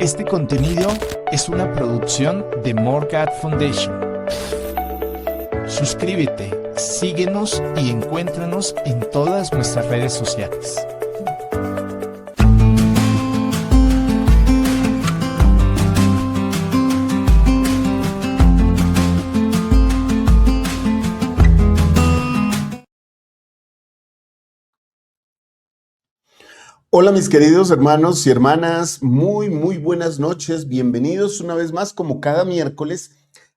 Este contenido es una producción de More God Foundation. Suscríbete, síguenos y encuéntranos en todas nuestras redes sociales. Hola mis queridos hermanos y hermanas, muy buenas noches, bienvenidos una vez más como cada miércoles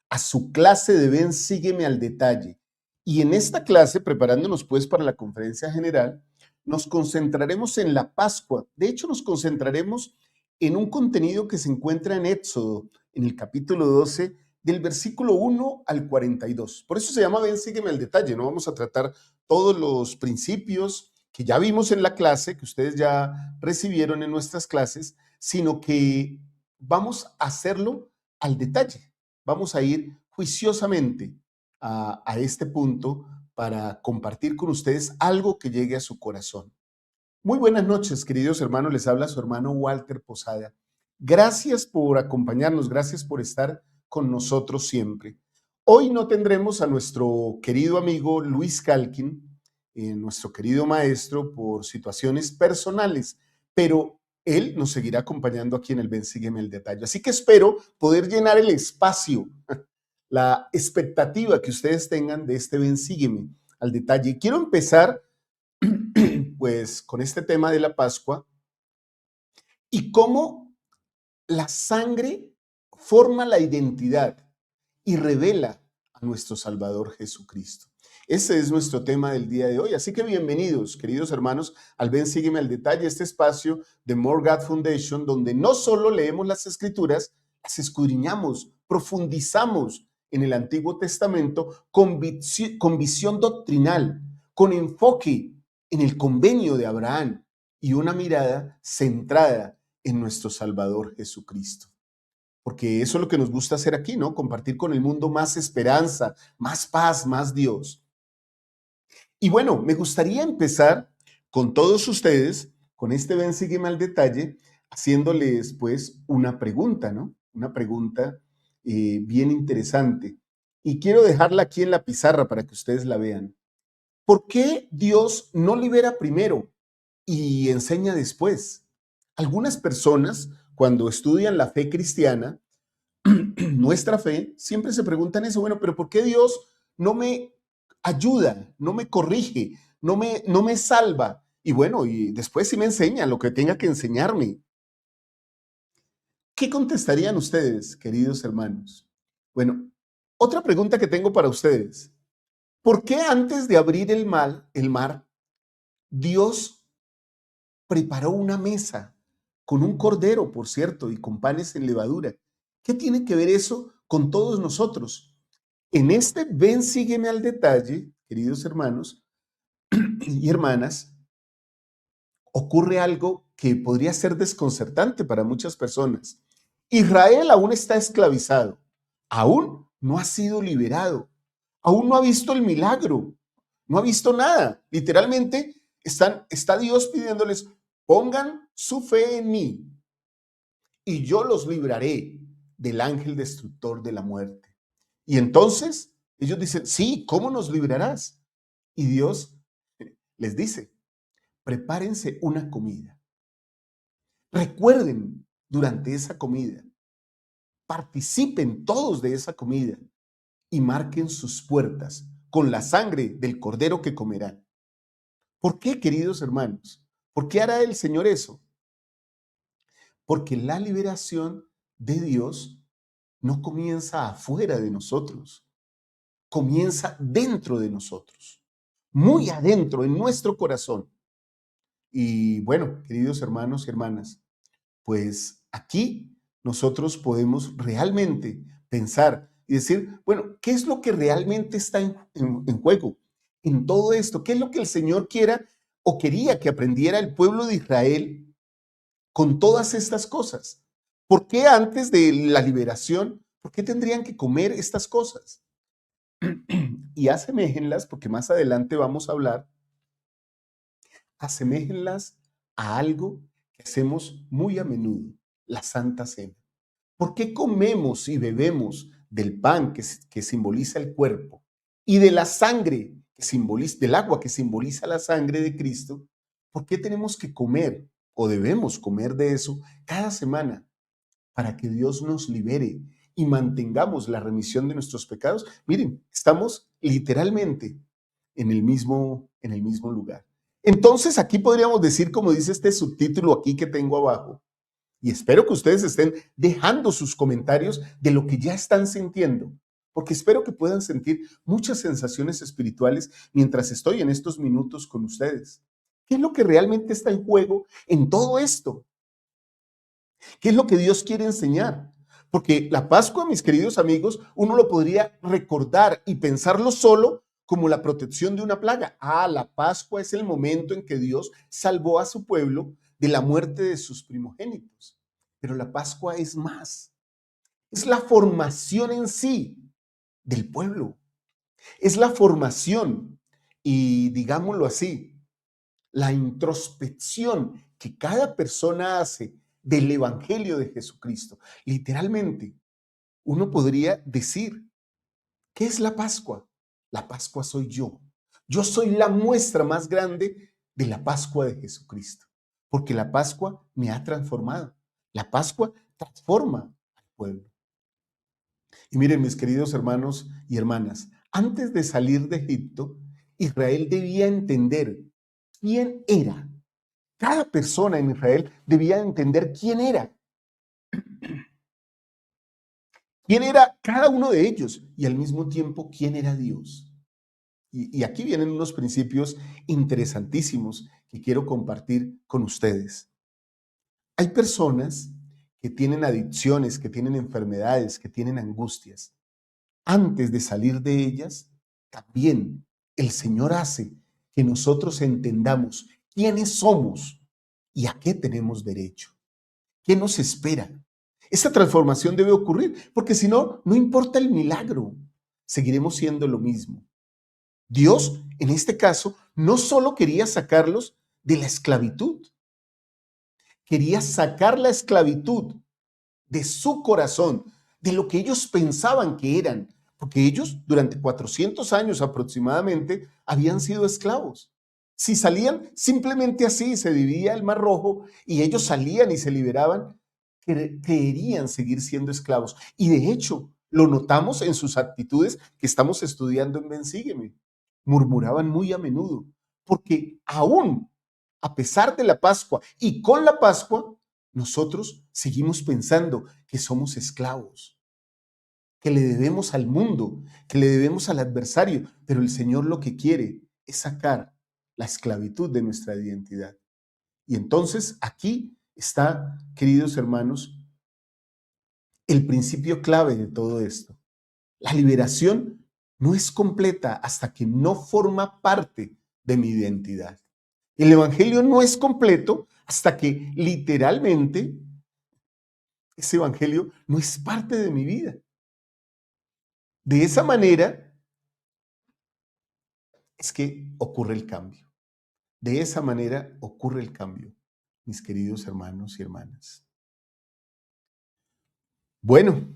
a su clase de Ven, sígueme al detalle. Y en esta clase, preparándonos pues para la conferencia general, nos concentraremos en la Pascua. De hecho, nos concentraremos en un contenido que se encuentra en Éxodo, en el capítulo 12, del versículo 1 al 42. Por eso se llama Ven, sígueme al detalle. No vamos a tratar todos los principios que ya vimos en la clase, que ustedes ya recibieron en nuestras clases, sino que vamos a hacerlo al detalle. Vamos a ir juiciosamente a este punto para compartir con ustedes algo que llegue a su corazón. Muy buenas noches, queridos hermanos. Les habla su hermano Walter Posada. Gracias por acompañarnos, gracias por estar con nosotros siempre. Hoy no tendremos a nuestro querido amigo Luis Calkin, nuestro querido maestro, por situaciones personales, pero él nos seguirá acompañando aquí en el Ven, sígueme al detalle. Así que espero poder llenar el espacio, la expectativa que ustedes tengan de este Ven, sígueme al detalle. Y quiero empezar pues con este tema de la Pascua y cómo la sangre forma la identidad y revela a nuestro Salvador Jesucristo. Ese es nuestro tema del día de hoy. Así que bienvenidos, queridos hermanos, al Ven, sígueme al detalle, este espacio de More God Foundation, donde no solo leemos las Escrituras, las escudriñamos, profundizamos en el Antiguo Testamento con visión doctrinal, con enfoque en el convenio de Abraham y una mirada centrada en nuestro Salvador Jesucristo. Porque eso es lo que nos gusta hacer aquí, ¿no? Compartir con el mundo más esperanza, más paz, más Dios. Y bueno, me gustaría empezar con todos ustedes, con este Ven, sígueme al detalle, haciéndoles pues una pregunta, ¿no? Una pregunta bien interesante. Y quiero dejarla aquí en la pizarra para que ustedes la vean. ¿Por qué Dios no libera primero y enseña después? Algunas personas, cuando estudian la fe cristiana, nuestra fe, siempre se preguntan eso, bueno, pero ¿por qué Dios no me ayuda, no me corrige, no me salva? Y bueno, y después sí me enseña lo que tenga que enseñarme. ¿Qué contestarían ustedes, queridos hermanos? Bueno, otra pregunta que tengo para ustedes. ¿Por qué antes de abrir el mar, Dios preparó una mesa con un cordero, por cierto, y con panes en levadura? ¿Qué tiene que ver eso con todos nosotros? En este Ven, sígueme al detalle, queridos hermanos y hermanas, ocurre algo que podría ser desconcertante para muchas personas. Israel aún está esclavizado, aún no ha sido liberado, aún no ha visto el milagro, no ha visto nada. Literalmente está Dios pidiéndoles, pongan su fe en mí y yo los libraré del ángel destructor de la muerte. Y entonces ellos dicen, sí, ¿cómo nos librarás? Y Dios les dice, prepárense una comida. Recuerden durante esa comida, participen todos de esa comida y marquen sus puertas con la sangre del cordero que comerán. ¿Por qué, queridos hermanos? ¿Por qué hará el Señor eso? Porque la liberación de Dios no comienza afuera de nosotros, comienza dentro de nosotros, muy adentro, en nuestro corazón. Y bueno, queridos hermanos y hermanas, pues aquí nosotros podemos realmente pensar y decir, bueno, ¿qué es lo que realmente está en juego en todo esto? ¿Qué es lo que el Señor quiera o quería que aprendiera el pueblo de Israel con todas estas cosas? ¿Por qué antes de la liberación, por qué tendrían que comer estas cosas? Y aseméjenlas, porque más adelante vamos a hablar, aseméjenlas a algo que hacemos muy a menudo. la Santa Cena? ¿Por qué comemos y bebemos del pan que simboliza el cuerpo y de la sangre del agua que simboliza la sangre de Cristo? ¿Por qué tenemos que comer o debemos comer de eso cada semana? Para que Dios nos libere y mantengamos la remisión de nuestros pecados. Miren, estamos literalmente en el mismo lugar. Entonces, aquí podríamos decir, como dice este subtítulo aquí que tengo abajo, y espero que ustedes estén dejando sus comentarios de lo que ya están sintiendo, porque espero que puedan sentir muchas sensaciones espirituales mientras estoy en estos minutos con ustedes. ¿Qué es lo que realmente está en juego en todo esto? ¿Qué es lo que Dios quiere enseñar? Porque la Pascua, mis queridos amigos, uno lo podría recordar y pensarlo solo como la protección de una plaga. La Pascua es el momento en que Dios salvó a su pueblo de la muerte de sus primogénitos. Pero la Pascua es más. Es la formación en sí del pueblo. Es la formación y, digámoslo así, la introspección que cada persona hace del Evangelio de Jesucristo. Literalmente, uno podría decir, ¿qué es la Pascua? La Pascua soy yo. Yo soy la muestra más grande de la Pascua de Jesucristo, porque la Pascua me ha transformado. La Pascua transforma al pueblo. Y miren, mis queridos hermanos y hermanas, antes de salir de Egipto, Israel debía entender quién era. Cada persona en Israel debía entender quién era cada uno de ellos y al mismo tiempo quién era Dios. Y aquí vienen unos principios interesantísimos que quiero compartir con ustedes. Hay personas que tienen adicciones, que tienen enfermedades, que tienen angustias. Antes de salir de ellas, también el Señor hace que nosotros entendamos quiénes somos y a qué tenemos derecho. ¿Qué nos espera? Esta transformación debe ocurrir, porque si no, no importa el milagro, seguiremos siendo lo mismo. Dios, en este caso, no solo quería sacarlos de la esclavitud, quería sacar la esclavitud de su corazón, de lo que ellos pensaban que eran, porque ellos durante 400 años aproximadamente habían sido esclavos. Si salían simplemente así, se dividía el Mar Rojo y ellos salían y se liberaban, querían seguir siendo esclavos. Y de hecho, lo notamos en sus actitudes que estamos estudiando en Ven, Sígueme. Murmuraban muy a menudo, porque aún a pesar de la Pascua y con la Pascua, nosotros seguimos pensando que somos esclavos, que le debemos al mundo, que le debemos al adversario, pero el Señor lo que quiere es sacar la esclavitud de nuestra identidad. Y entonces aquí está, queridos hermanos, el principio clave de todo esto. La liberación no es completa hasta que no forma parte de mi identidad. El Evangelio no es completo hasta que literalmente ese Evangelio no es parte de mi vida. De esa manera es que ocurre el cambio. De esa manera ocurre el cambio, mis queridos hermanos y hermanas. Bueno,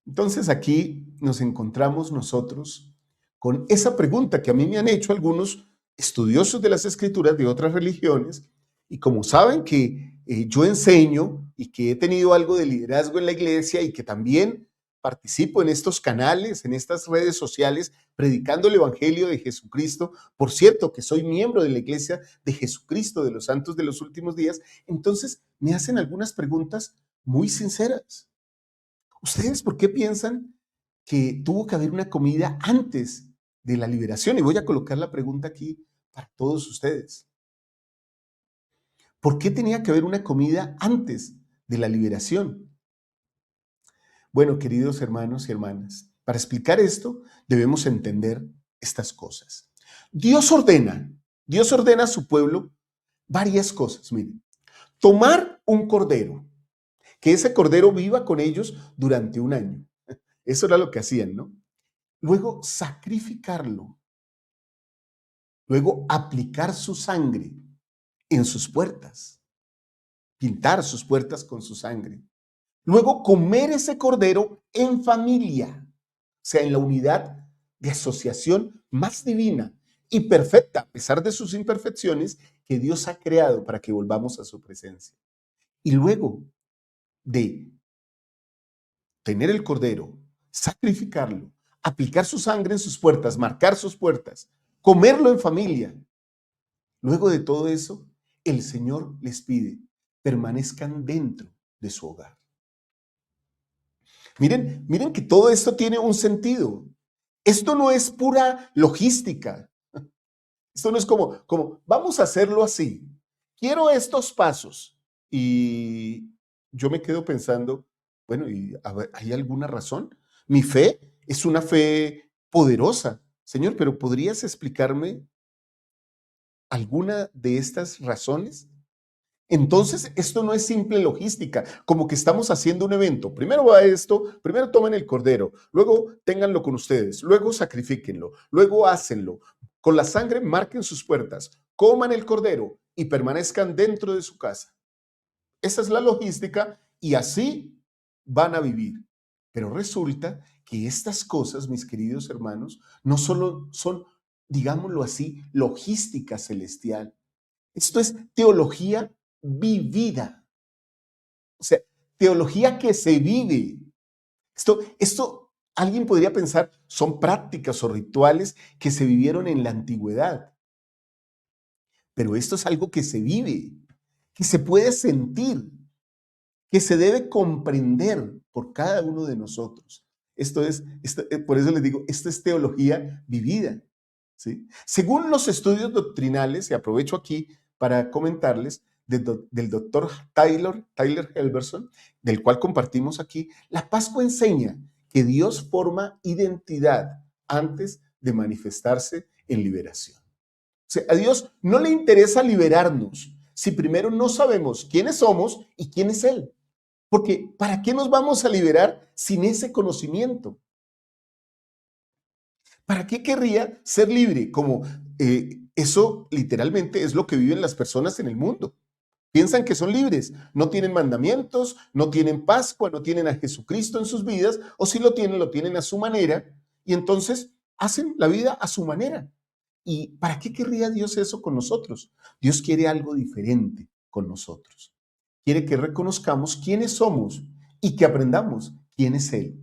entonces aquí nos encontramos nosotros con esa pregunta que a mí me han hecho algunos estudiosos de las escrituras de otras religiones, y como saben que yo enseño y que he tenido algo de liderazgo en la iglesia y que también participo en estos canales, en estas redes sociales, predicando el Evangelio de Jesucristo, por cierto que soy miembro de la Iglesia de Jesucristo de los Santos de los Últimos Días, entonces me hacen algunas preguntas muy sinceras. ¿Ustedes por qué piensan que tuvo que haber una comida antes de la liberación? Y voy a colocar la pregunta aquí para todos ustedes. ¿Por qué tenía que haber una comida antes de la liberación? Bueno, queridos hermanos y hermanas, para explicar esto debemos entender estas cosas. Dios ordena a su pueblo varias cosas. Miren, tomar un cordero, que ese cordero viva con ellos durante un año. Eso era lo que hacían, ¿no? Luego sacrificarlo, luego aplicar su sangre en sus puertas, pintar sus puertas con su sangre. Luego, comer ese cordero en familia, o sea, en la unidad de asociación más divina y perfecta, a pesar de sus imperfecciones, que Dios ha creado para que volvamos a su presencia. Y luego de tener el cordero, sacrificarlo, aplicar su sangre en sus puertas, marcar sus puertas, comerlo en familia. Luego de todo eso, el Señor les pide, permanezcan dentro de su hogar. Miren que todo esto tiene un sentido. Esto no es pura logística. Esto no es como vamos a hacerlo así. Quiero estos pasos. Y yo me quedo pensando, bueno, ¿y a ver, hay alguna razón? Mi fe es una fe poderosa. Señor, pero ¿podrías explicarme alguna de estas razones? Entonces, esto no es simple logística, como que estamos haciendo un evento. Primero va esto, primero tomen el cordero, luego ténganlo con ustedes, luego sacrifíquenlo, luego hácenlo. Con la sangre marquen sus puertas, coman el cordero y permanezcan dentro de su casa. Esa es la logística y así van a vivir. Pero resulta que estas cosas, mis queridos hermanos, no solo son, digámoslo así, logística celestial. Esto es teología vivida. O sea, teología que se vive. Esto alguien podría pensar, son prácticas o rituales que se vivieron en la antigüedad. Pero esto es algo que se vive, que se puede sentir, que se debe comprender por cada uno de nosotros. Por eso les digo, esto es teología vivida. ¿Sí? Según los estudios doctrinales, y aprovecho aquí para comentarles, del doctor Tyler Helberson, del cual compartimos aquí, la Pascua enseña que Dios forma identidad antes de manifestarse en liberación. O sea, a Dios no le interesa liberarnos si primero no sabemos quiénes somos y quién es Él. Porque ¿para qué nos vamos a liberar sin ese conocimiento? ¿Para qué querría ser libre? Como eso literalmente es lo que viven las personas en el mundo. Piensan que son libres, no tienen mandamientos, no tienen Pascua, no tienen a Jesucristo en sus vidas, o si lo tienen a su manera, y entonces hacen la vida a su manera. ¿Y para qué querría Dios eso con nosotros? Dios quiere algo diferente con nosotros. Quiere que reconozcamos quiénes somos y que aprendamos quién es Él.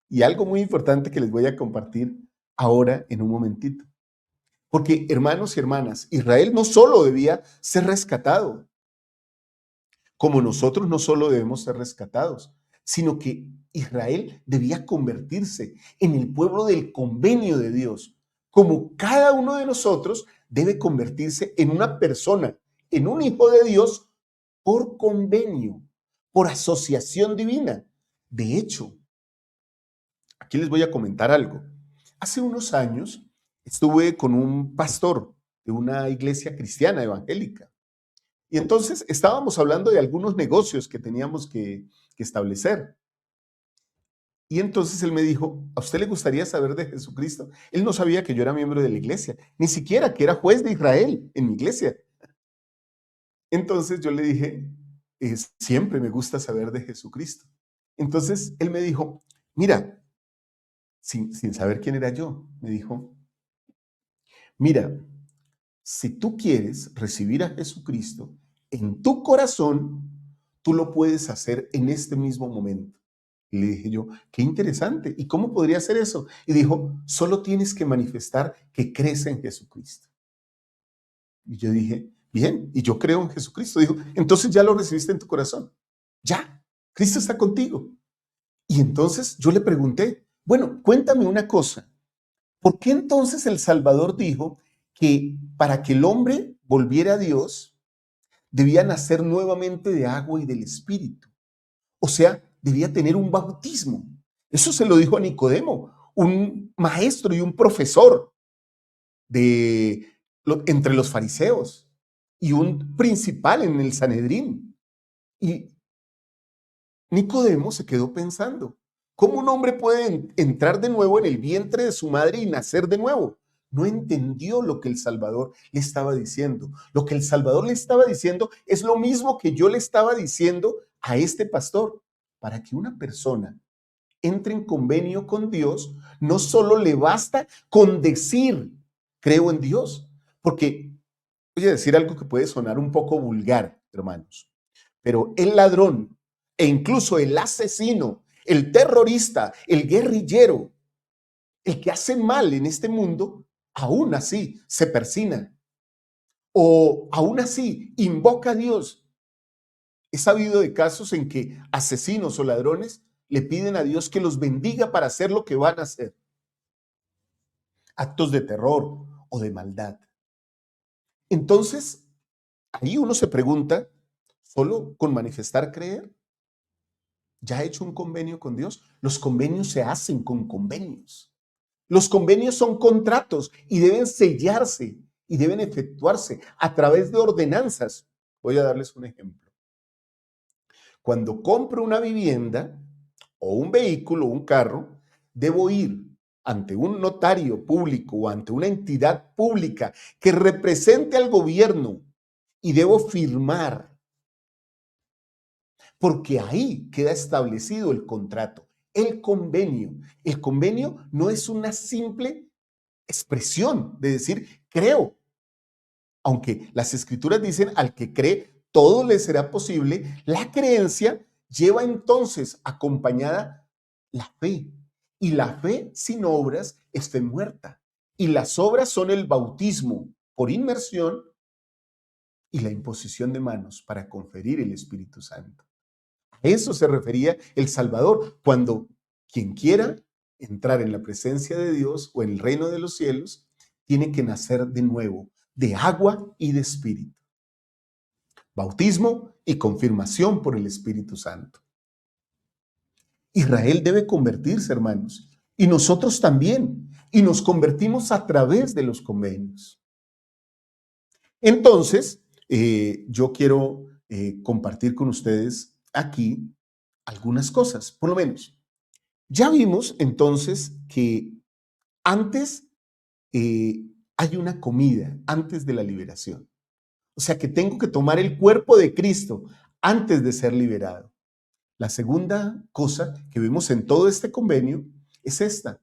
Y algo muy importante que les voy a compartir ahora en un momentito. Porque, hermanos y hermanas, Israel no solo debía ser rescatado, como nosotros no solo debemos ser rescatados, sino que Israel debía convertirse en el pueblo del convenio de Dios, como cada uno de nosotros debe convertirse en una persona, en un hijo de Dios por convenio, por asociación divina. De hecho, aquí les voy a comentar algo. Hace unos años estuve con un pastor de una iglesia cristiana evangélica. Y entonces estábamos hablando de algunos negocios que teníamos que establecer. Y entonces él me dijo, ¿a usted le gustaría saber de Jesucristo? Él no sabía que yo era miembro de la iglesia, ni siquiera que era juez de Israel en mi iglesia. Entonces yo le dije, siempre me gusta saber de Jesucristo. Entonces él me dijo, mira, sin saber quién era yo, me dijo, mira, si tú quieres recibir a Jesucristo en tu corazón, tú lo puedes hacer en este mismo momento. Y le dije yo, qué interesante. ¿Y cómo podría hacer eso? Y dijo, solo tienes que manifestar que crees en Jesucristo. Y yo dije, bien, y yo creo en Jesucristo. Dijo, entonces ya lo recibiste en tu corazón. Ya, Cristo está contigo. Y entonces yo le pregunté, bueno, cuéntame una cosa. ¿Por qué entonces el Salvador dijo que para que el hombre volviera a Dios, debía nacer nuevamente de agua y del Espíritu? O sea, debía tener un bautismo. Eso se lo dijo a Nicodemo, un maestro y un profesor entre los fariseos y un principal en el Sanedrín. Y Nicodemo se quedó pensando, ¿cómo un hombre puede entrar de nuevo en el vientre de su madre y nacer de nuevo? no entendió lo que el Salvador le estaba diciendo. Lo que el Salvador le estaba diciendo es lo mismo que yo le estaba diciendo a este pastor. Para que una persona entre en convenio con Dios, no solo le basta con decir, creo en Dios, porque voy a decir algo que puede sonar un poco vulgar, hermanos, pero el ladrón e incluso el asesino, el terrorista, el guerrillero, el que hace mal en este mundo, aún así se persina o aún así invoca a Dios. He sabido de casos en que asesinos o ladrones le piden a Dios que los bendiga para hacer lo que van a hacer. Actos de terror o de maldad. Entonces, ahí uno se pregunta, ¿solo con manifestar creer? ¿Ya ha hecho un convenio con Dios? Los convenios se hacen con convenios. Los convenios son contratos y deben sellarse y deben efectuarse a través de ordenanzas. Voy a darles un ejemplo. Cuando compro una vivienda o un vehículo, un carro, debo ir ante un notario público o ante una entidad pública que represente al gobierno y debo firmar, porque ahí queda establecido el contrato, el convenio. El convenio no es una simple expresión de decir creo, aunque las escrituras dicen al que cree todo le será posible. La creencia lleva entonces acompañada la fe, y la fe sin obras es fe muerta, y las obras son el bautismo por inmersión y la imposición de manos para conferir el Espíritu Santo. A eso se refería el Salvador cuando quien quiera entrar en la presencia de Dios o en el reino de los cielos tiene que nacer de nuevo, de agua y de espíritu. Bautismo y confirmación por el Espíritu Santo. Israel debe convertirse, hermanos, y nosotros también, y nos convertimos a través de los convenios. Entonces, yo quiero compartir con ustedes aquí algunas cosas, por lo menos. Ya vimos entonces que antes hay una comida, antes de la liberación. O sea que tengo que tomar el cuerpo de Cristo antes de ser liberado. La segunda cosa que vemos en todo este convenio es esta,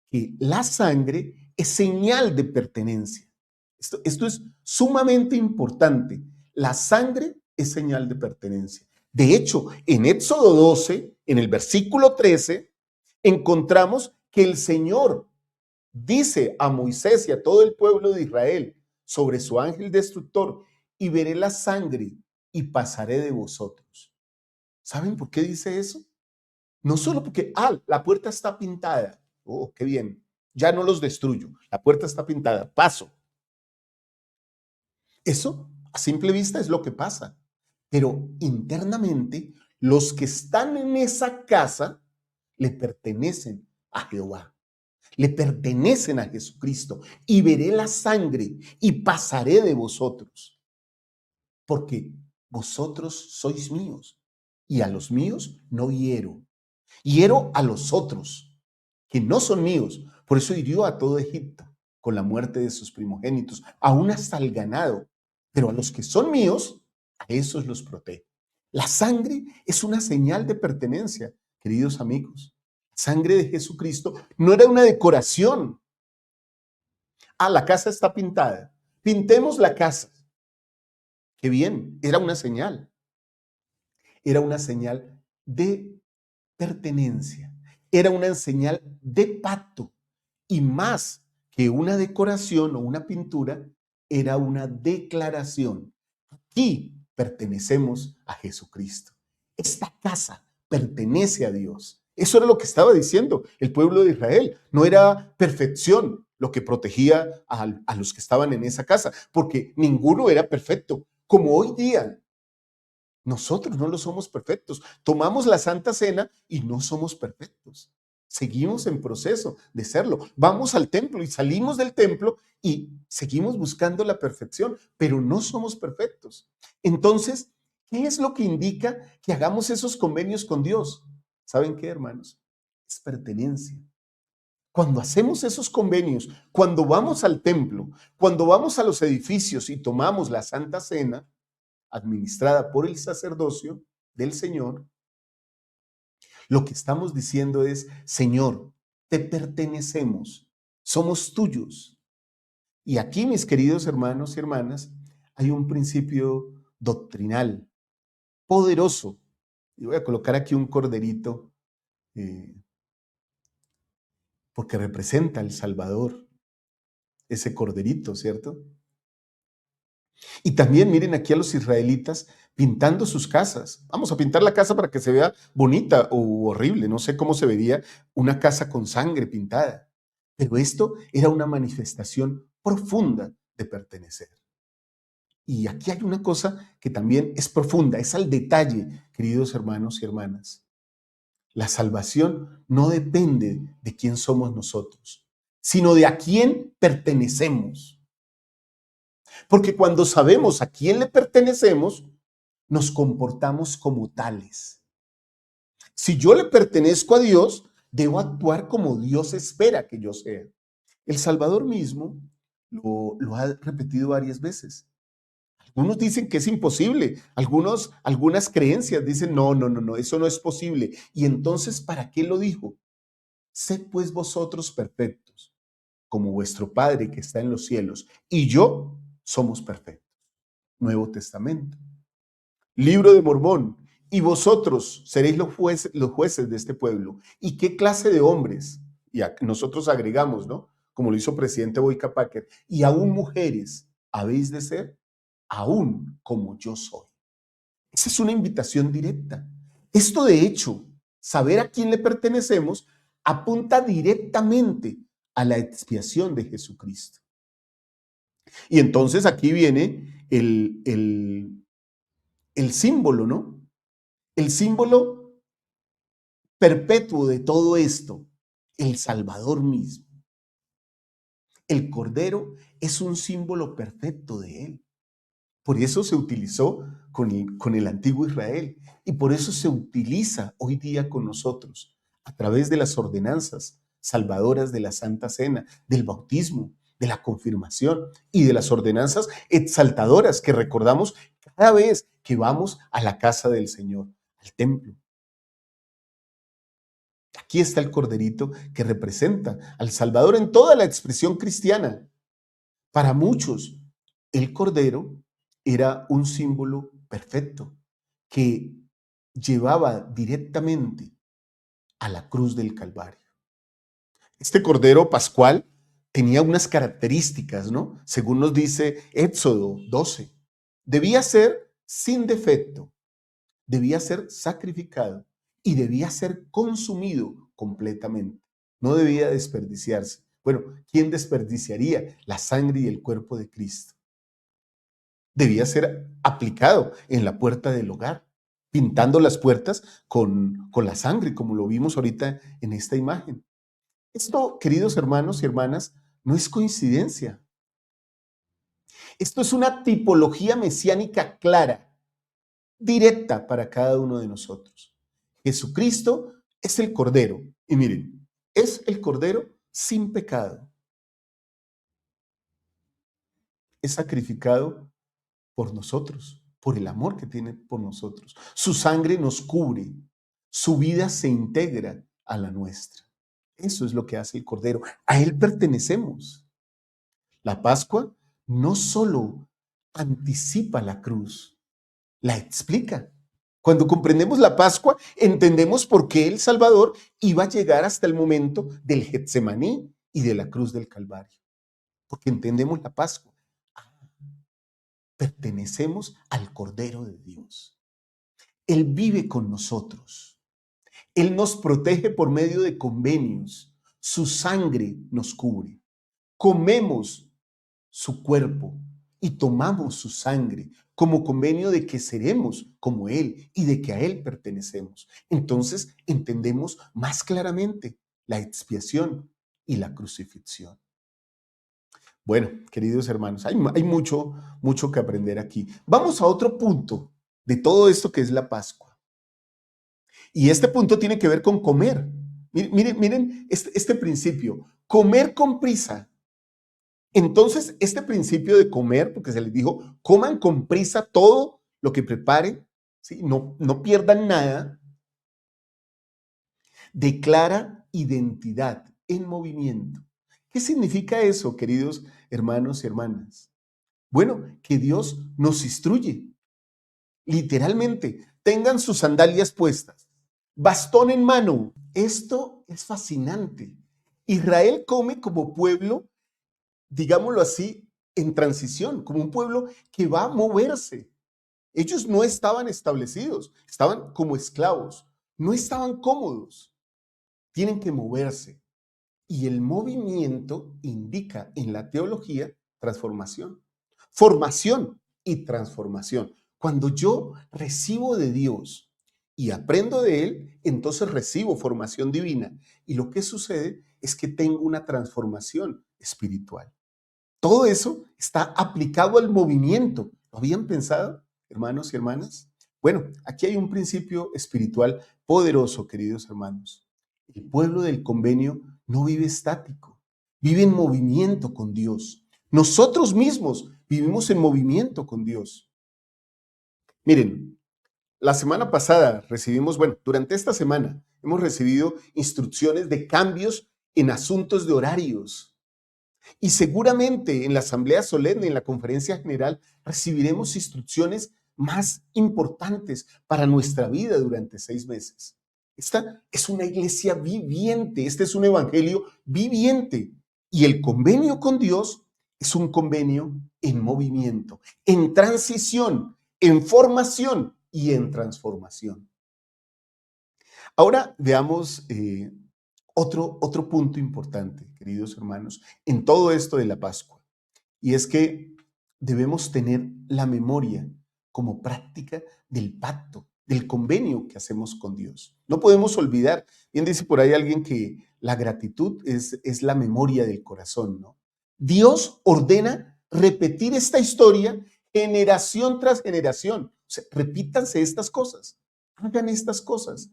que la sangre es señal de pertenencia. Esto es sumamente importante. La sangre es señal de pertenencia. De hecho, en Éxodo 12, en el versículo 13, encontramos que el Señor dice a Moisés y a todo el pueblo de Israel sobre su ángel destructor: y veré la sangre y pasaré de vosotros. ¿Saben por qué dice eso? No solo porque, la puerta está pintada. Oh, qué bien. Ya no los destruyo. La puerta está pintada. Paso. Eso, a simple vista, es lo que pasa. Pero internamente, los que están en esa casa le pertenecen a Jehová. Le pertenecen a Jesucristo. Y veré la sangre y pasaré de vosotros. Porque vosotros sois míos. Y a los míos no hiero. Hiero a los otros, que no son míos. Por eso hirió a todo Egipto con la muerte de sus primogénitos, aún hasta el ganado. Pero a los que son míos, a esos los protege. La sangre es una señal de pertenencia, queridos amigos. La sangre de Jesucristo no era una decoración. La casa está pintada. Pintemos la casa. Qué bien, era una señal. Era una señal de pertenencia. Era una señal de pacto, y más que una decoración o una pintura, era una declaración. Aquí pertenecemos a Jesucristo. Esta casa pertenece a Dios. Eso era lo que estaba diciendo el pueblo de Israel. No era perfección lo que protegía a los que estaban en esa casa, porque ninguno era perfecto, como hoy día. Nosotros no lo somos perfectos. Tomamos la Santa Cena y no somos perfectos. Seguimos en proceso de serlo. Vamos al templo y salimos del templo y seguimos buscando la perfección, pero no somos perfectos. Entonces, ¿qué es lo que indica que hagamos esos convenios con Dios? ¿Saben qué, hermanos? Es pertenencia. Cuando hacemos esos convenios, cuando vamos al templo, cuando vamos a los edificios y tomamos la Santa Cena, administrada por el sacerdocio del Señor, lo que estamos diciendo es, Señor, te pertenecemos, somos tuyos. Y aquí, mis queridos hermanos y hermanas, hay un principio doctrinal poderoso. Y voy a colocar aquí un corderito porque representa al Salvador, ese corderito, ¿cierto? Y también miren aquí a los israelitas pintando sus casas. Vamos a pintar la casa para que se vea bonita o horrible. No sé cómo se vería una casa con sangre pintada. Pero esto era una manifestación profunda de pertenecer. Y aquí hay una cosa que también es profunda, es al detalle, queridos hermanos y hermanas. La salvación no depende de quién somos nosotros, sino de a quién pertenecemos. Porque cuando sabemos a quién le pertenecemos, nos comportamos como tales. Si yo le pertenezco a Dios, debo actuar como Dios espera que yo sea. El Salvador mismo lo ha repetido varias veces. Algunos dicen que es imposible, algunas creencias dicen, no, eso no es posible. Y entonces, ¿para qué lo dijo? Sed pues vosotros perfectos, como vuestro Padre que está en los cielos, y yo somos perfectos. Nuevo Testamento. Libro de Mormón. Y vosotros seréis los jueces de este pueblo. ¿Y qué clase de hombres? Y nosotros agregamos, ¿no? Como lo hizo presidente Boyka Packer. Y aún mujeres habéis de ser, aún como yo soy. Esa es una invitación directa. Esto, de hecho, saber a quién le pertenecemos, apunta directamente a la expiación de Jesucristo. Y entonces aquí viene el símbolo, ¿no? El símbolo perpetuo de todo esto, el Salvador mismo. El Cordero es un símbolo perfecto de Él. Por eso se utilizó con el antiguo Israel y por eso se utiliza hoy día con nosotros a través de las ordenanzas salvadoras de la Santa Cena, del bautismo, de la confirmación y de las ordenanzas exaltadoras que recordamos cada vez que vamos a la casa del Señor, al templo. Aquí está el corderito que representa al Salvador en toda la expresión cristiana. Para muchos, el cordero era un símbolo perfecto que llevaba directamente a la cruz del Calvario. Este cordero pascual tenía unas características, ¿no? Según nos dice Éxodo 12. Debía ser sin defecto, debía ser sacrificado y debía ser consumido completamente. No debía desperdiciarse. Bueno, ¿quién desperdiciaría la sangre y el cuerpo de Cristo? Debía ser aplicado en la puerta del hogar, pintando las puertas con la sangre, como lo vimos ahorita en esta imagen. Esto, queridos hermanos y hermanas, no es coincidencia. Esto es una tipología mesiánica clara, directa para cada uno de nosotros. Jesucristo es el Cordero. Y miren, es el Cordero sin pecado. Es sacrificado por nosotros, por el amor que tiene por nosotros. Su sangre nos cubre, su vida se integra a la nuestra. Eso es lo que hace el Cordero. A Él pertenecemos. La Pascua no solo anticipa la cruz, la explica. Cuando comprendemos la Pascua, entendemos por qué el Salvador iba a llegar hasta el momento del Getsemaní y de la cruz del Calvario. Porque entendemos la Pascua. Pertenecemos al Cordero de Dios. Él vive con nosotros. Él nos protege por medio de convenios. Su sangre nos cubre. Comemos su cuerpo y tomamos su sangre como convenio de que seremos como Él y de que a Él pertenecemos. Entonces entendemos más claramente la expiación y la crucifixión. Bueno, queridos hermanos, hay mucho que aprender aquí. Vamos a otro punto de todo esto que es la Pascua. Y este punto tiene que ver con comer. Miren este principio, comer con prisa. Entonces, este principio de comer, porque se les dijo, coman con prisa todo lo que preparen, ¿sí? No pierdan nada, declara identidad en movimiento. ¿Qué significa eso, queridos hermanos y hermanas? Bueno, que Dios nos instruye, literalmente. Tengan sus sandalias puestas, bastón en mano. Esto es fascinante. Israel come como pueblo, digámoslo así, en transición, como un pueblo que va a moverse. Ellos no estaban establecidos, estaban como esclavos, no estaban cómodos, tienen que moverse. Y el movimiento indica en la teología transformación, formación y transformación. Cuando yo recibo de Dios y aprendo de Él, entonces recibo formación divina. Y lo que sucede es que tengo una transformación espiritual. Todo eso está aplicado al movimiento. ¿Lo habían pensado, hermanos y hermanas? Bueno, aquí hay un principio espiritual poderoso, queridos hermanos. El pueblo del convenio no vive estático, vive en movimiento con Dios. Nosotros mismos vivimos en movimiento con Dios. Miren, la semana pasada recibimos, bueno, durante esta semana hemos recibido instrucciones de cambios en asuntos de horarios. Y seguramente en la asamblea solemne, en la conferencia general, recibiremos instrucciones más importantes para nuestra vida durante 6 meses. Esta es una iglesia viviente, este es un evangelio viviente. Y el convenio con Dios es un convenio en movimiento, en transición, en formación y en transformación. Ahora veamos otro punto importante, queridos hermanos, en todo esto de la Pascua, y es que debemos tener la memoria como práctica del pacto, del convenio que hacemos con Dios. No podemos olvidar, bien dice por ahí alguien que la gratitud es la memoria del corazón, ¿no? Dios ordena repetir esta historia generación tras generación. O sea, repítanse estas cosas, hagan estas cosas.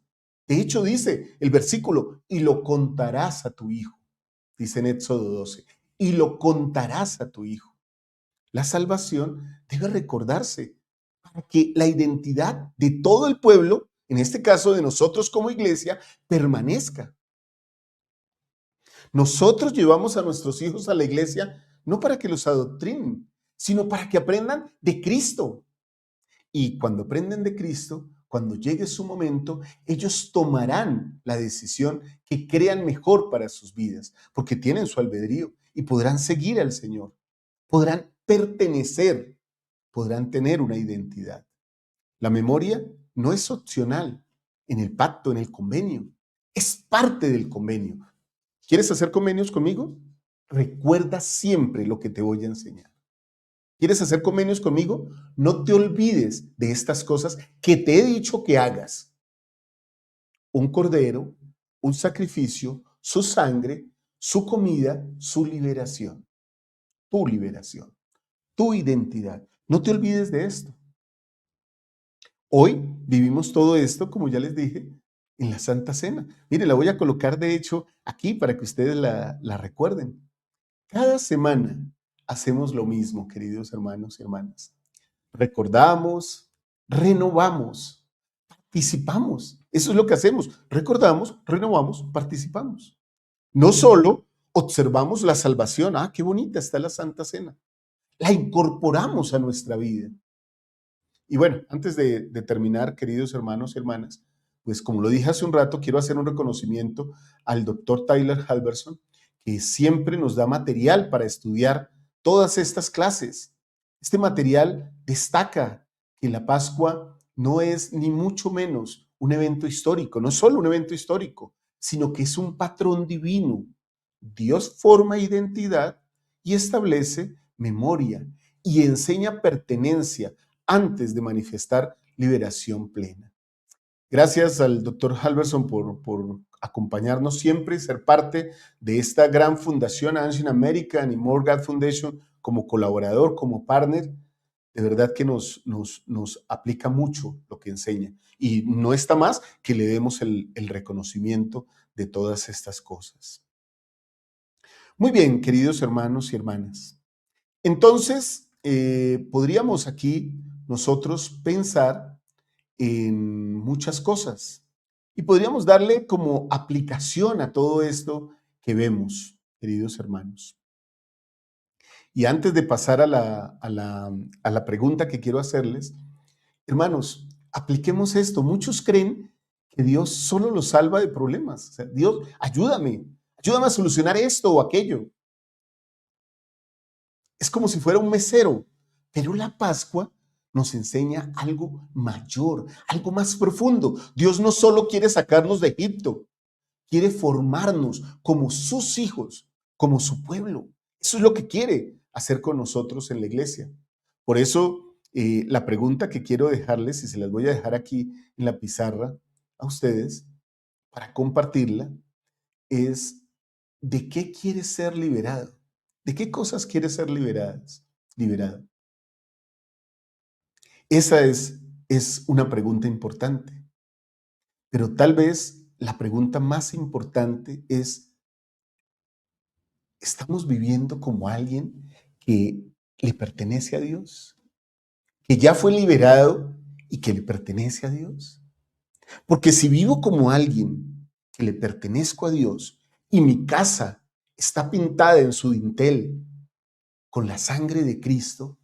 De hecho, dice el versículo, y lo contarás a tu hijo, dice en Éxodo 12, y lo contarás a tu hijo. La salvación debe recordarse para que la identidad de todo el pueblo, en este caso de nosotros como iglesia, permanezca. Nosotros llevamos a nuestros hijos a la iglesia no para que los adoctrinen, sino para que aprendan de Cristo. Y cuando aprenden de Cristo, cuando llegue su momento, ellos tomarán la decisión que crean mejor para sus vidas, porque tienen su albedrío y podrán seguir al Señor, podrán pertenecer, podrán tener una identidad. La memoria no es opcional en el pacto, en el convenio, es parte del convenio. ¿Quieres hacer convenios conmigo? Recuerda siempre lo que te voy a enseñar. ¿Quieres hacer convenios conmigo? No te olvides de estas cosas que te he dicho que hagas. Un cordero, un sacrificio, su sangre, su comida, su liberación, tu identidad. No te olvides de esto. Hoy vivimos todo esto, como ya les dije, en la Santa Cena. Mire, la voy a colocar de hecho aquí para que ustedes la recuerden. Cada semana hacemos lo mismo, queridos hermanos y hermanas. Recordamos, renovamos, participamos. Eso es lo que hacemos. Recordamos, renovamos, participamos. No solo observamos la salvación. Ah, qué bonita está la Santa Cena. La incorporamos a nuestra vida. Y bueno, antes de terminar, queridos hermanos y hermanas, pues como lo dije hace un rato, quiero hacer un reconocimiento al doctor Tyler Halverson, que siempre nos da material para estudiar todas estas clases. Este material destaca que la Pascua no es ni mucho menos un evento histórico, no es solo un evento histórico, sino que es un patrón divino. Dios forma identidad y establece memoria y enseña pertenencia antes de manifestar liberación plena. Gracias al doctor Halverson por acompañarnos siempre y ser parte de esta gran fundación Ancient American y More God Foundation como colaborador, como partner. de verdad que nos aplica mucho lo que enseña. Y no está más que le demos el reconocimiento de todas estas cosas. Muy bien, queridos hermanos y hermanas. Entonces, podríamos aquí nosotros pensar en muchas cosas y podríamos darle como aplicación a todo esto que vemos, queridos hermanos. Y antes de pasar a la pregunta que quiero hacerles, hermanos, apliquemos esto. Muchos creen que Dios solo los salva de problemas. O sea, Dios, ayúdame a solucionar esto o aquello. Es como si fuera un mesero, pero la Pascua nos enseña algo mayor, algo más profundo. Dios no solo quiere sacarnos de Egipto, quiere formarnos como sus hijos, como su pueblo. Eso es lo que quiere hacer con nosotros en la iglesia. Por eso, la pregunta que quiero dejarles, y se las voy a dejar aquí en la pizarra a ustedes para compartirla, es: ¿de qué quieres ser liberado? ¿De qué cosas quieres ser liberado? Esa es una pregunta importante, pero tal vez la pregunta más importante es: ¿estamos viviendo como alguien que le pertenece a Dios? ¿Que ya fue liberado y que le pertenece a Dios? Porque si vivo como alguien que le pertenezco a Dios y mi casa está pintada en su dintel con la sangre de Cristo,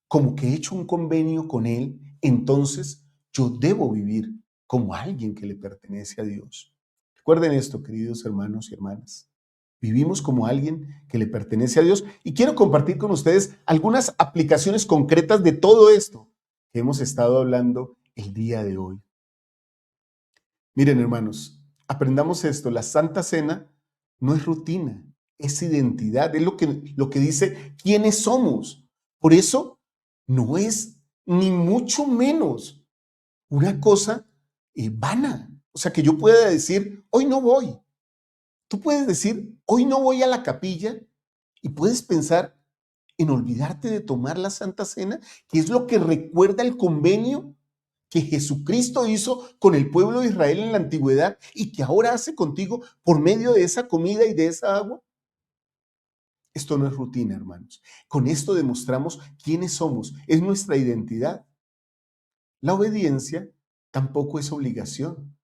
como que he hecho un convenio con Él, entonces yo debo vivir como alguien que le pertenece a Dios. Recuerden esto, queridos hermanos y hermanas. Vivimos como alguien que le pertenece a Dios y quiero compartir con ustedes algunas aplicaciones concretas de todo esto que hemos estado hablando el día de hoy. Miren, hermanos, aprendamos esto. La Santa Cena no es rutina, es identidad, es lo que dice quiénes somos. Por eso no es ni mucho menos una cosa vana. O sea, que yo pueda decir, hoy no voy. Tú puedes decir, hoy no voy a la capilla, y puedes pensar en olvidarte de tomar la Santa Cena, que es lo que recuerda el convenio que Jesucristo hizo con el pueblo de Israel en la antigüedad y que ahora hace contigo por medio de esa comida y de esa agua. Esto no es rutina, hermanos. Con esto demostramos quiénes somos, es nuestra identidad. La obediencia tampoco es obligación.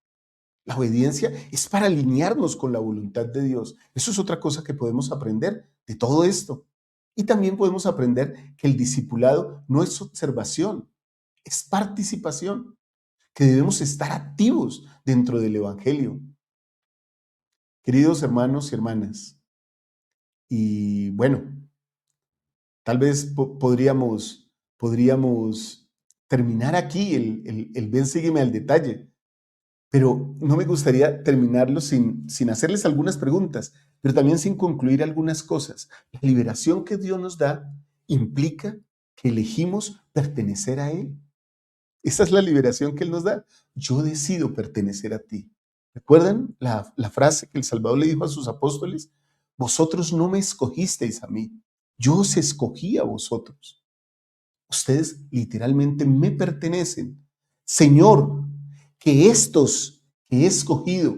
La obediencia es para alinearnos con la voluntad de Dios. Eso es otra cosa que podemos aprender de todo esto. Y también podemos aprender que el discipulado no es observación, es participación, que debemos estar activos dentro del Evangelio. Queridos hermanos y hermanas, y bueno, tal vez podríamos terminar aquí el ven, sígueme al detalle. Pero no me gustaría terminarlo sin hacerles algunas preguntas, pero también sin concluir algunas cosas. La liberación que Dios nos da implica que elegimos pertenecer a Él. Esa es la liberación que Él nos da. Yo decido pertenecer a ti. ¿Recuerdan la frase que el Salvador le dijo a sus apóstoles? Vosotros no me escogisteis a mí, yo os escogí a vosotros. Ustedes literalmente me pertenecen. Señor, que estos que he escogido,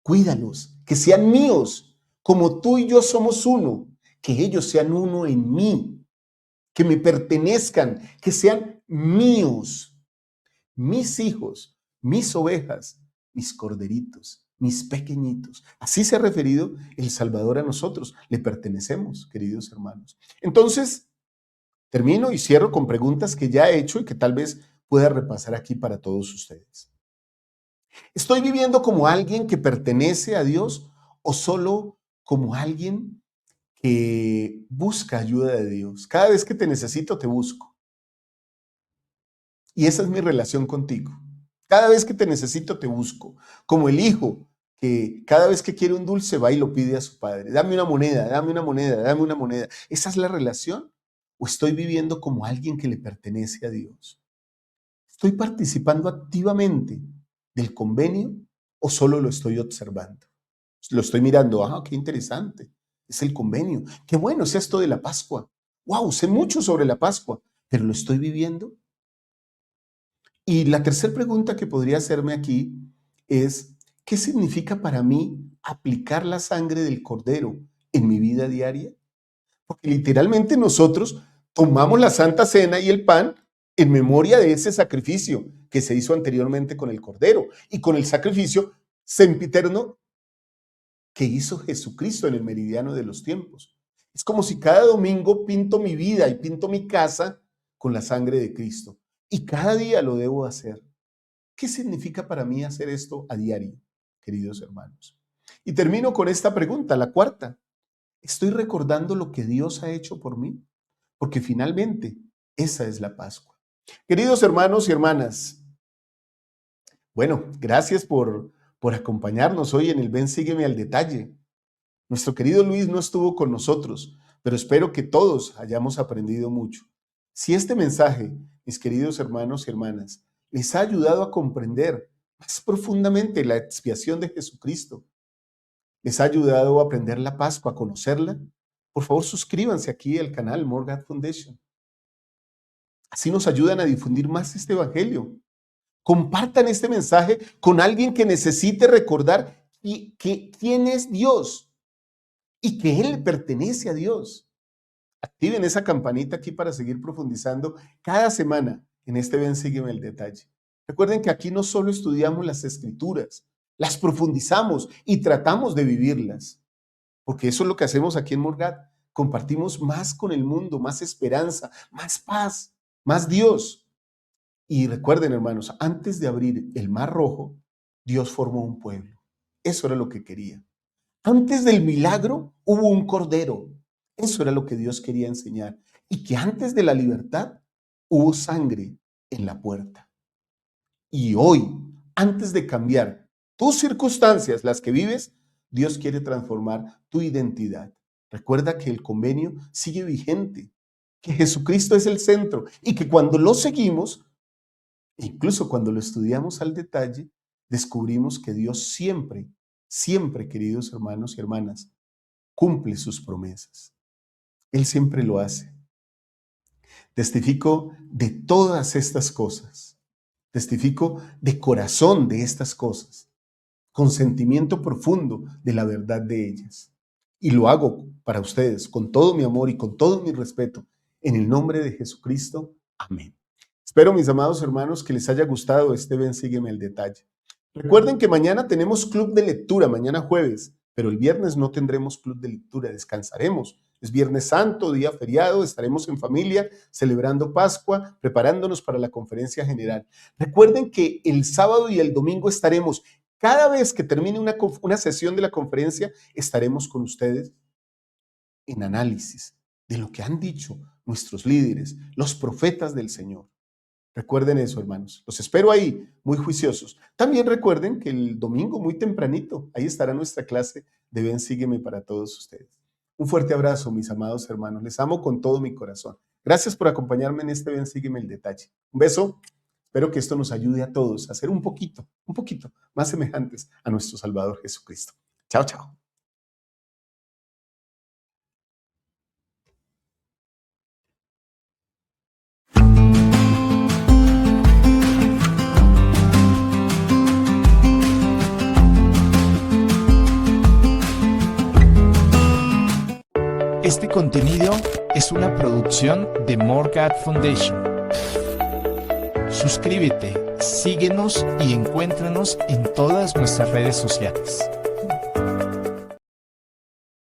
cuídalos, que sean míos, como tú y yo somos uno, que ellos sean uno en mí, que me pertenezcan, que sean míos, mis hijos, mis ovejas, mis corderitos, mis pequeñitos. Así se ha referido el Salvador a nosotros. Le pertenecemos, queridos hermanos. Entonces, termino y cierro con preguntas que ya he hecho y que tal vez pueda repasar aquí para todos ustedes. ¿Estoy viviendo como alguien que pertenece a Dios o solo como alguien que busca ayuda de Dios? Cada vez que te necesito, te busco. Y esa es mi relación contigo. Cada vez que te necesito, te busco. Como el hijo que cada vez que quiere un dulce va y lo pide a su padre. Dame una moneda, dame una moneda, dame una moneda. ¿Esa es la relación? ¿O estoy viviendo como alguien que le pertenece a Dios? ¿Estoy participando activamente del convenio o solo lo estoy observando? Lo estoy mirando, qué interesante, es el convenio. Qué bueno es esto de la Pascua. Wow, sé mucho sobre la Pascua, pero ¿lo estoy viviendo? Y la tercera pregunta que podría hacerme aquí es, ¿qué significa para mí aplicar la sangre del Cordero en mi vida diaria? Porque literalmente nosotros tomamos la Santa Cena y el pan en memoria de ese sacrificio que se hizo anteriormente con el Cordero y con el sacrificio sempiterno que hizo Jesucristo en el meridiano de los tiempos. Es como si cada domingo pinto mi vida y pinto mi casa con la sangre de Cristo. Y cada día lo debo hacer. ¿Qué significa para mí hacer esto a diario, queridos hermanos? Y termino con esta pregunta, la cuarta. ¿Estoy recordando lo que Dios ha hecho por mí? Porque finalmente esa es la Pascua. Queridos hermanos y hermanas, bueno, gracias por acompañarnos hoy en el Ven, sígueme al detalle. Nuestro querido Luis no estuvo con nosotros, pero espero que todos hayamos aprendido mucho. Si este mensaje, mis queridos hermanos y hermanas, les ha ayudado a comprender más profundamente la expiación de Jesucristo, les ha ayudado a aprender la Pascua, a conocerla, por favor suscríbanse aquí al canal More God Foundation. Así nos ayudan a difundir más este evangelio. Compartan este mensaje con alguien que necesite recordar quién es Dios y que Él pertenece a Dios. Activen esa campanita aquí para seguir profundizando cada semana en este Ven, sígueme el detalle. Recuerden que aquí no solo estudiamos las escrituras, las profundizamos y tratamos de vivirlas, porque eso es lo que hacemos aquí en More God. Compartimos más con el mundo, más esperanza, más paz, más Dios. Y recuerden, hermanos, antes de abrir el Mar Rojo, Dios formó un pueblo. Eso era lo que quería. Antes del milagro hubo un cordero. Eso era lo que Dios quería enseñar. Y que antes de la libertad hubo sangre en la puerta. Y hoy, antes de cambiar tus circunstancias, las que vives, Dios quiere transformar tu identidad. Recuerda que el convenio sigue vigente, que Jesucristo es el centro y que cuando lo seguimos, incluso cuando lo estudiamos al detalle, descubrimos que Dios siempre, siempre, queridos hermanos y hermanas, cumple sus promesas. Él siempre lo hace. Testifico de todas estas cosas. Testifico de corazón de estas cosas, con sentimiento profundo de la verdad de ellas. Y lo hago para ustedes con todo mi amor y con todo mi respeto. En el nombre de Jesucristo. Amén. Espero, mis amados hermanos, que les haya gustado este Ven, sígueme el detalle. Recuerden que mañana tenemos club de lectura, mañana jueves, pero el viernes no tendremos club de lectura, descansaremos. Es Viernes Santo, día feriado, estaremos en familia celebrando Pascua, preparándonos para la conferencia general. Recuerden que el sábado y el domingo estaremos, cada vez que termine una sesión de la conferencia, estaremos con ustedes en análisis de lo que han dicho nuestros líderes, los profetas del Señor. Recuerden eso, hermanos. Los espero ahí, muy juiciosos. También recuerden que el domingo, muy tempranito, ahí estará nuestra clase de Ven, sígueme para todos ustedes. Un fuerte abrazo, mis amados hermanos. Les amo con todo mi corazón. Gracias por acompañarme en este Ven, sígueme el detalle. Un beso. Espero que esto nos ayude a todos a ser un poquito más semejantes a nuestro Salvador Jesucristo. Chao, chao. Este contenido es una producción de More God Foundation. Suscríbete, síguenos y encuéntranos en todas nuestras redes sociales.